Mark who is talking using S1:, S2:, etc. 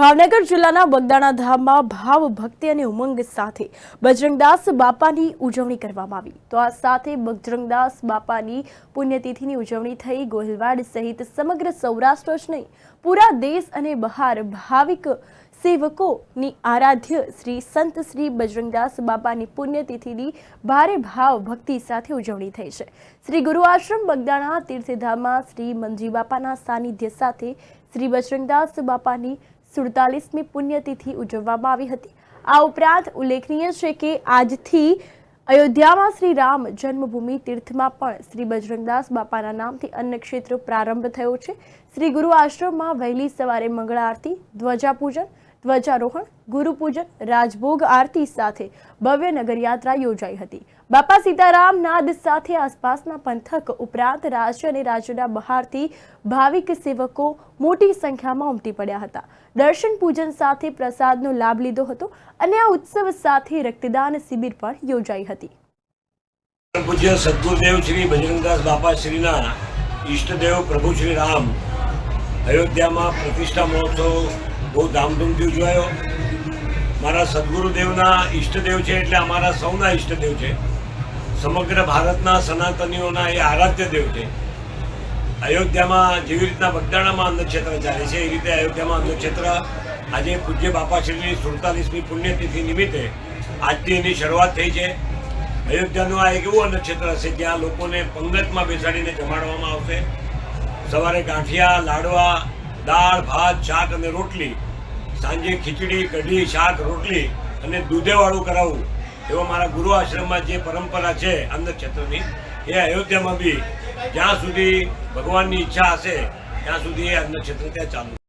S1: ભાવનગર જિલ્લાના બગદાણા ધામમાં ભાવ ભક્તિ અને ઉમંગ સાથે બજરંગદાસ બાપાની ઉજવણી કરવામાં આવી। તો આ સાથે બજરંગદાસ બાપાની પુણ્યતિથિની ઉજવણી થઈ। ગોહિલવાડ સહિત સમગ્ર સૌરાષ્ટ્ર જ નહીં, પૂરા દેશ અને બહાર ભાવિક સેવકોની આરાધ્ય શ્રી સંત શ્રી બજરંગદાસ બાપાની પુણ્યતિથિની ભારે ભાવ ભક્તિ સાથે ઉજવણી થઈ છે। શ્રી ગુરુ આશ્રમ બગદાણા તીર્થધામમાં શ્રી મંજી બાપાના સાનિધ્ય સાથે શ્રી બજરંગદાસ બાપાની 47મી પુણ્યતિથિ ઉજવવામાં આવી હતી। આ ઉપરાંત ઉલ્લેખનીય છે કે આજથી અયોધ્યામાં શ્રી રામ જન્મભૂમિ તીર્થમાં પણ શ્રી બજરંગદાસ બાપાના નામથી અન્નક્ષેત્ર પ્રારંભ થયો છે। શ્રી ગુરુ આશ્રમમાં વહેલી સવારે મંગળા આરતી, ધ્વજા પૂજન, ધ્વજારોહણ, ગુરુપૂજન, રાજભોગ આરતી સાથે ભવ્ય નગરયાત્રા યોજાઈ હતી। બાપા સીતારામ નાદ સાથે આસપાસના પંથક ઉપરાંત રાજ્ય અને રાજ્યના બહારથી ભાવિક સેવકો મોટી સંખ્યામાં ઉમટી પડ્યા હતા। દર્શન પૂજન સાથે પ્રસાદનો લાભ લીધો હતો અને આ ઉત્સવ સાથે રક્તદાન શિબિર પણ યોજાઈ હતી।
S2: પૂજ્ય સદગુરુદેવ શ્રી બજરંગદાસ બાપા શ્રીના ઈષ્ટદેવ પ્રભુ શ્રી રામ અયોધ્યામાં પ્રતિષ્ઠા મહોત્સવ બહુ ધામધૂમથી ઉજવાયો। મારા સદગુરુદેવના ઈષ્ટદેવ છે એટલે અમારા સૌના ઈષ્ટદેવ છે। સમગ્ર ભારતના સનાતનીઓના એ આરાધ્ય દેવ છે। અયોધ્યામાં જેવી રીતના બગદાણામાં અન્નક્ષેત્ર ચાલે છે એ રીતે અયોધ્યામાં અન્નક્ષેત્ર આજે પૂજ્ય બાપાશ્રીની 47મી પુણ્યતિથિ નિમિત્તે આજથી એની શરૂઆત થઈ છે। અયોધ્યાનું આ એક એવું અન્નક્ષેત્ર હશે જ્યાં લોકોને પંગતમાં બેસાડીને જમાડવામાં આવશે। સવારે ગાંઠિયા, લાડવા, દાળ, ભાત, શાક અને રોટલી, સાંજે ખીચડી, કઢી, શાક, રોટલી અને દૂધેવાળું કરાવવું એવો મારા ગુરુ આશ્રમમાં જે પરંપરા છે અન્નક્ષેત્રની, એ અયોધ્યામાં બી જ્યાં સુધી ભગવાનની ઈચ્છા હશે ત્યાં સુધી એ અન્નક્ષેત્ર ત્યાં ચાલુ।